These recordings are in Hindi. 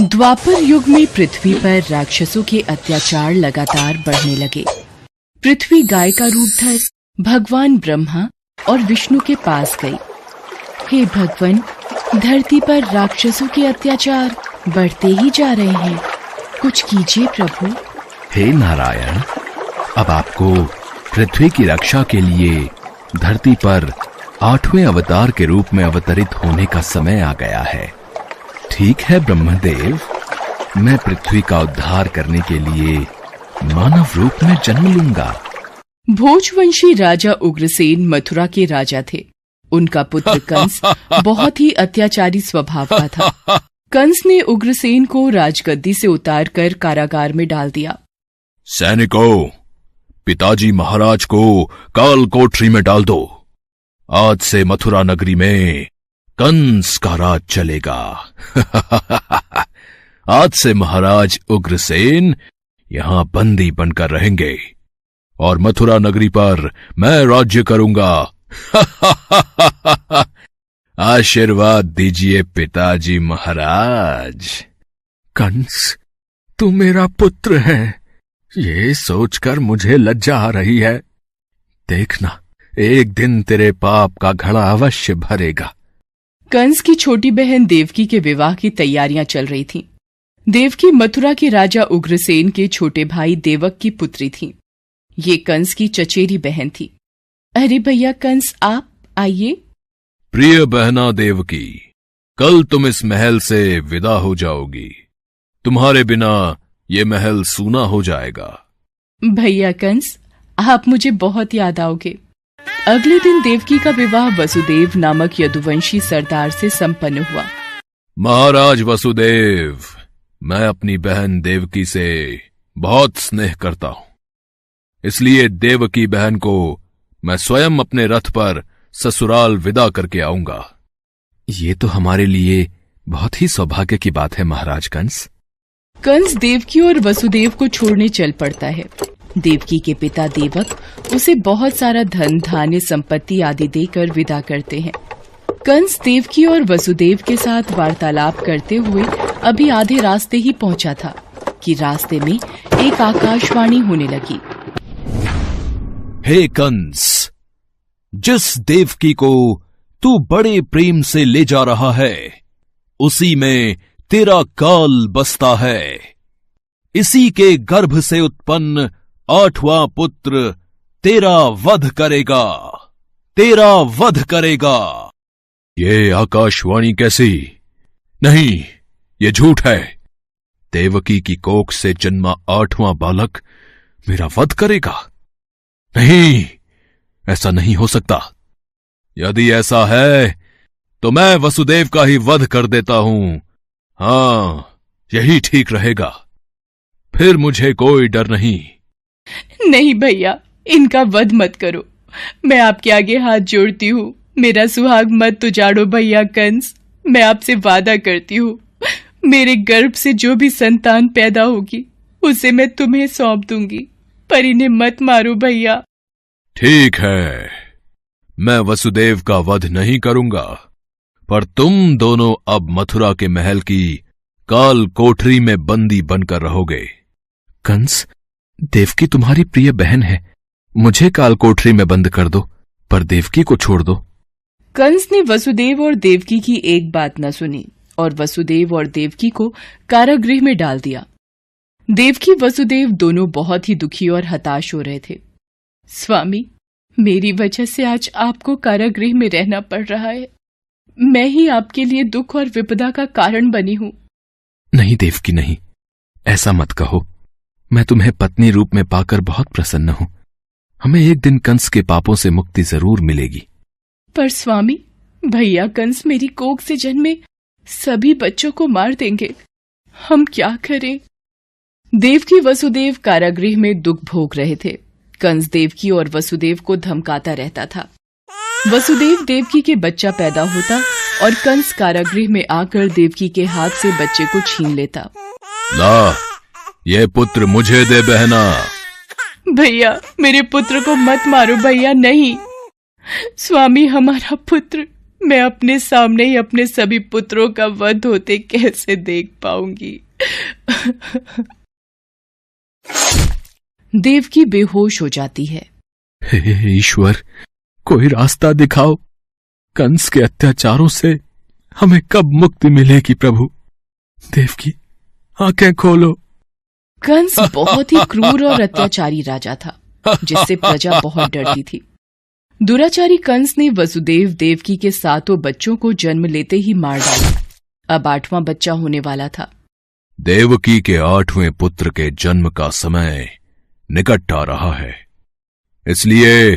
द्वापर युग में पृथ्वी पर राक्षसों के अत्याचार लगातार बढ़ने लगे। पृथ्वी गाय का रूप धर भगवान ब्रह्मा और विष्णु के पास गई। हे भगवान, धरती पर राक्षसों के अत्याचार बढ़ते ही जा रहे हैं, कुछ कीजिए प्रभु। हे नारायण, अब आपको पृथ्वी की रक्षा के लिए धरती पर 8वें अवतार के रूप में अवतरित होने का समय आ गया है। ठीक है ब्रह्मदेव, मैं पृथ्वी का उद्धार करने के लिए मानव रूप में जन्म लूंगा। भोजवंशी राजा उग्रसेन मथुरा के राजा थे। उनका पुत्र कंस बहुत ही अत्याचारी स्वभाव का था। कंस ने उग्रसेन को राजगद्दी से उतारकर कारागार में डाल दिया। सैनिकों, पिताजी महाराज को काल कोठरी में डाल दो। आज से मथुरा नगरी में कंस का राज चलेगा। आज से महाराज उग्रसेन यहां बंदी बनकर रहेंगे और मथुरा नगरी पर मैं राज्य करूंगा। आशीर्वाद दीजिए पिताजी महाराज। कंस, तू मेरा पुत्र है, ये सोचकर मुझे लज्जा आ रही है। देखना, एक दिन तेरे पाप का घड़ा अवश्य भरेगा। कंस की छोटी बहन देवकी के विवाह की तैयारियां चल रही थीं। देवकी मथुरा के राजा उग्रसेन के छोटे भाई देवक की पुत्री थी। ये कंस की चचेरी बहन थी। अरे भैया कंस, आप आइए। प्रिय बहना देवकी, कल तुम इस महल से विदा हो जाओगी। तुम्हारे बिना ये महल सूना हो जाएगा। भैया कंस, आप मुझे बहुत याद आओगे। अगले दिन देवकी का विवाह वसुदेव नामक यदुवंशी सरदार से संपन्न हुआ। महाराज वसुदेव, मैं अपनी बहन देवकी से बहुत स्नेह करता हूं, इसलिए देवकी बहन को मैं स्वयं अपने रथ पर ससुराल विदा करके आऊंगा। ये तो हमारे लिए बहुत ही सौभाग्य की बात है महाराज कंस। कंस देवकी और वसुदेव को छोड़ने चल पड़ता है। देवकी के पिता देवक उसे बहुत सारा धन धान्य संपत्ति आदि देकर विदा करते हैं। कंस देवकी और वसुदेव के साथ वार्तालाप करते हुए अभी आधे रास्ते ही पहुंचा था कि रास्ते में एक आकाशवाणी होने लगी। हे कंस, जिस देवकी को तू बड़े प्रेम से ले जा रहा है, उसी में तेरा काल बसता है। इसी के गर्भ से उत्पन्न 8वां पुत्र तेरा वध करेगा, तेरा वध करेगा। ये आकाशवाणी कैसी? नहीं, ये झूठ है। देवकी की कोख से जन्मा 8वां बालक मेरा वध करेगा? नहीं, ऐसा नहीं हो सकता। यदि ऐसा है तो मैं वसुदेव का ही वध कर देता हूं। हां, यही ठीक रहेगा। फिर मुझे कोई डर नहीं। नहीं भैया, इनका वध मत करो। मैं आपके आगे हाथ जोड़ती हूँ, मेरा सुहाग मत उजाड़ो भैया कंस। मैं आपसे वादा करती हूँ, मेरे गर्भ से जो भी संतान पैदा होगी उसे मैं तुम्हें सौंप दूंगी, पर इन्हें मत मारो भैया। ठीक है, मैं वसुदेव का वध नहीं करूंगा, पर तुम दोनों अब मथुरा के महल की काल कोठरी में बंदी बनकर रहोगे। कंस, देवकी तुम्हारी प्रिय बहन है, मुझे काल कोठरी में बंद कर दो, पर देवकी को छोड़ दो। कंस ने वसुदेव और देवकी की एक बात न सुनी और वसुदेव और देवकी को कारागृह में डाल दिया। देवकी वसुदेव दोनों बहुत ही दुखी और हताश हो रहे थे। स्वामी, मेरी वजह से आज आपको कारागृह में रहना पड़ रहा है। मैं ही आपके लिए दुख और विपदा का कारण बनी हूँ। नहीं देवकी, नहीं, ऐसा मत कहो। मैं तुम्हें पत्नी रूप में पाकर बहुत प्रसन्न हूं। हमें एक दिन कंस के पापों से मुक्ति जरूर मिलेगी। पर स्वामी, भैया कंस मेरी कोख से जन्मे सभी बच्चों को मार देंगे। हम क्या करें? देवकी वसुदेव कारागृह में दुख भोग रहे थे। कंस देवकी और वसुदेव को धमकाता रहता था। वसुदेव देवकी के बच्चा पैदा होता और कंस कारागृह में आकर देवकी के हाथ से बच्चे को छीन लेता। ला, ये पुत्र मुझे दे बहना। भैया, मेरे पुत्र को मत मारो भैया। नहीं स्वामी, हमारा पुत्र मैं अपने सामने ही अपने सभी पुत्रों का वध होते कैसे देख पाऊंगी। देवकी बेहोश हो जाती है। हे ईश्वर, कोई रास्ता दिखाओ। कंस के अत्याचारों से हमें कब मुक्ति मिलेगी प्रभु। देवकी, आंखें खोलो। कंस बहुत ही क्रूर और अत्याचारी राजा था, जिससे प्रजा बहुत डरती थी। दुराचारी कंस ने वसुदेव देवकी के 7 बच्चों को जन्म लेते ही मार डाला। अब 8वां बच्चा होने वाला था। देवकी के 8वें पुत्र के जन्म का समय निकट आ रहा है, इसलिए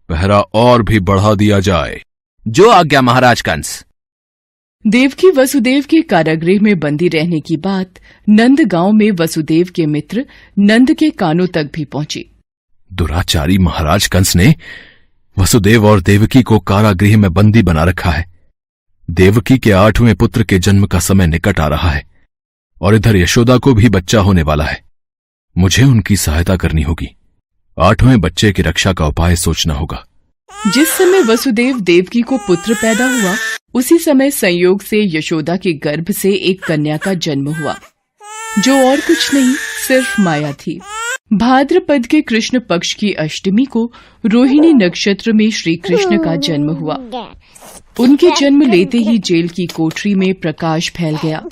पहरा और भी बढ़ा दिया जाए। जो आज्ञा महाराज कंस। देवकी वसुदेव के कारागृह में बंदी रहने की बात नंद गांव में वसुदेव के मित्र नंद के कानों तक भी पहुंची। दुराचारी महाराज कंस ने वसुदेव और देवकी को कारागृह में बंदी बना रखा है। देवकी के 8वें पुत्र के जन्म का समय निकट आ रहा है और इधर यशोदा को भी बच्चा होने वाला है। मुझे उनकी सहायता करनी होगी। 8वें बच्चे की रक्षा का उपाय सोचना होगा। जिस समय वसुदेव देवकी को पुत्र पैदा हुआ, उसी समय संयोग से यशोदा के गर्भ से एक कन्या का जन्म हुआ, जो और कुछ नहीं सिर्फ माया थी। भाद्रपद के कृष्ण पक्ष की अष्टमी को रोहिणी नक्षत्र में श्री कृष्ण का जन्म हुआ। उनके जन्म लेते ही जेल की कोठरी में प्रकाश फैल गया।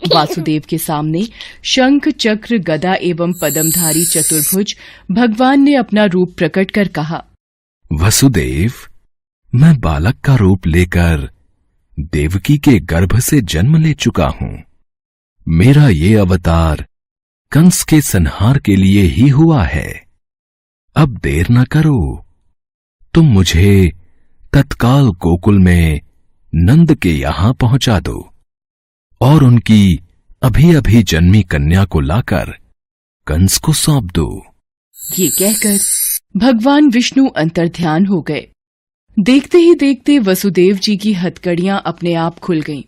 वासुदेव के सामने शंख चक्र गदा एवं पद्मधारी चतुर्भुज भगवान ने अपना रूप प्रकट कर कहा, वसुदेव, मैं बालक का रूप लेकर देवकी के गर्भ से जन्म ले चुका हूं। मेरा ये अवतार कंस के संहार के लिए ही हुआ है। अब देर न करो, तुम मुझे तत्काल गोकुल में नंद के यहां पहुंचा दो और उनकी अभी अभी जन्मी कन्या को लाकर कंस को सौंप दो। ये कहकर भगवान विष्णु अंतर्ध्यान हो गए। देखते ही देखते वसुदेव जी की हथकड़ियां अपने आप खुल गईं।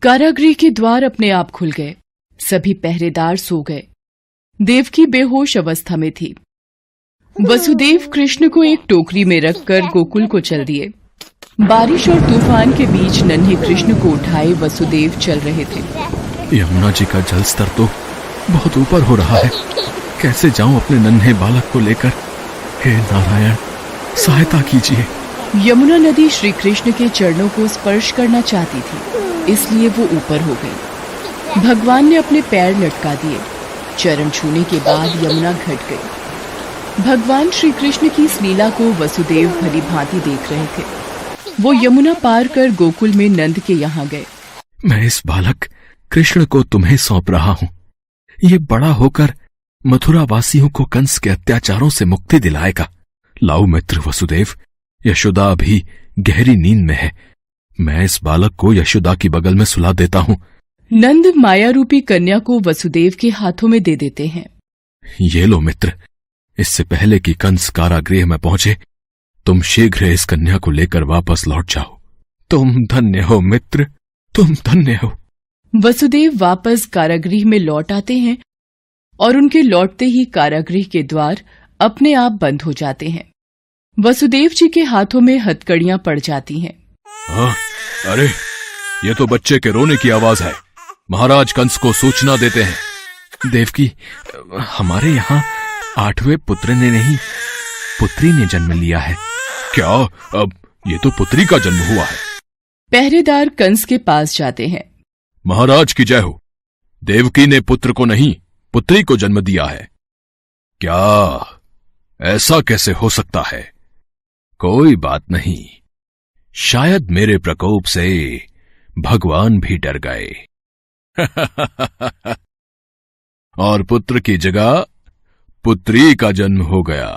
कारागृह के द्वार अपने आप खुल गए। सभी पहरेदार सो गए। देवकी बेहोश अवस्था में थी। वसुदेव कृष्ण को एक टोकरी में रखकर गोकुल को चल दिए। बारिश और तूफान के बीच नन्हे कृष्ण को उठाए वसुदेव चल रहे थे। यमुना जी का जलस्तर तो बहुत ऊपर हो रहा है। कैसे जाऊं अपने नन्हे बालक को लेकर? हे नारायण, सहायता कीजिए। यमुना नदी श्री कृष्ण के चरणों को स्पर्श करना चाहती थी, इसलिए वो ऊपर हो गई। भगवान ने अपने पैर लटका दिए। चरण छूने के बाद यमुना घट गई। भगवान श्री कृष्ण की इस लीला को वसुदेव भली भांति देख रहे थे। वो यमुना पार कर गोकुल में नंद के यहाँ गए। मैं इस बालक कृष्ण को तुम्हें सौंप रहा हूं। ये बड़ा होकर मथुरा वासियों को कंस के अत्याचारों से मुक्ति दिलाएगा। लाओ मित्र वसुदेव, यशोदा अभी गहरी नींद में है। मैं इस बालक को यशोदा की बगल में सुला देता हूं। नंद माया रूपी कन्या को वसुदेव के हाथों में दे देते हैं। ये लो मित्र, इससे पहले कि कंस कारागृह में पहुंचे, तुम शीघ्र इस कन्या को लेकर वापस लौट जाओ। तुम धन्य हो मित्र, तुम धन्य हो। वसुदेव वापस कारागृह में लौट आते हैं और उनके लौटते ही कारागृह के द्वार अपने आप बंद हो जाते हैं। वसुदेव जी के हाथों में हथकड़ियां पड़ जाती हैं। अरे, ये तो बच्चे के रोने की आवाज है। महाराज कंस को सूचना देते हैं। देवकी, हमारे यहाँ 8वें पुत्र ने नहीं, पुत्री ने जन्म लिया है। क्या? अब ये तो पुत्री का जन्म हुआ है। पहरेदार कंस के पास जाते हैं। महाराज की जय हो। देवकी ने पुत्र को नहीं, पुत्री को जन्म दिया है। क्या? ऐसा कैसे हो सकता है? कोई बात नहीं, शायद मेरे प्रकोप से भगवान भी डर गए और पुत्र की जगह पुत्री का जन्म हो गया।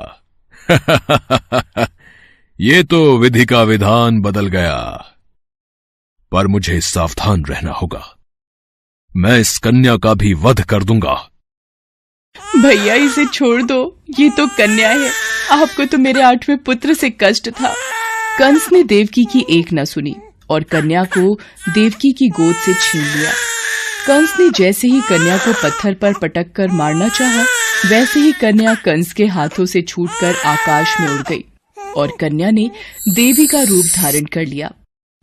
ये तो विधि का विधान बदल गया, पर मुझे सावधान रहना होगा। मैं इस कन्या का भी वध कर दूंगा। भैया, इसे छोड़ दो, ये तो कन्या है। आपको तो मेरे 8वें पुत्र से कष्ट था। कंस ने देवकी की एक न सुनी और कन्या को देवकी की गोद से छीन लिया। कंस ने जैसे ही कन्या को पत्थर पर पटक कर मारना चाहा, वैसे ही कन्या कंस के हाथों से छूटकर आकाश में उड़ गई और कन्या ने देवी का रूप धारण कर लिया।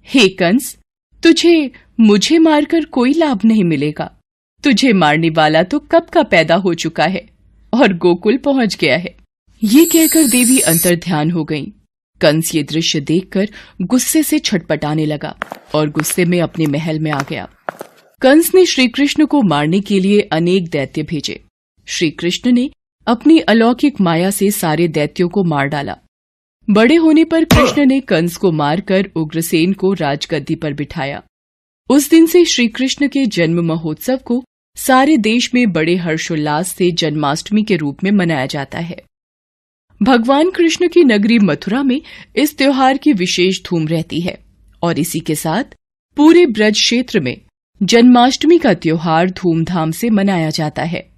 हे कंस, तुझे मुझे मारकर कोई लाभ नहीं मिलेगा। तुझे मारने वाला तो कब का पैदा हो चुका है और गोकुल पहुंच गया है। ये कहकर देवी अंतर्ध्यान हो गईं। कंस ये दृश्य देखकर गुस्से से छटपटाने लगा और गुस्से में अपने महल में आ गया। कंस ने श्री कृष्ण को मारने के लिए अनेक दैत्य भेजे। श्री कृष्ण ने अपनी अलौकिक माया से सारे दैत्यों को मार डाला। बड़े होने पर कृष्ण ने कंस को मारकर उग्रसेन को राजगद्दी पर बिठाया। उस दिन से श्री कृष्ण के जन्म महोत्सव को सारे देश में बड़े हर्षोल्लास से जन्माष्टमी के रूप में मनाया जाता है। भगवान कृष्ण की नगरी मथुरा में इस त्योहार की विशेष धूम रहती है और इसी के साथ पूरे ब्रज क्षेत्र में जन्माष्टमी का त्योहार धूमधाम से मनाया जाता है।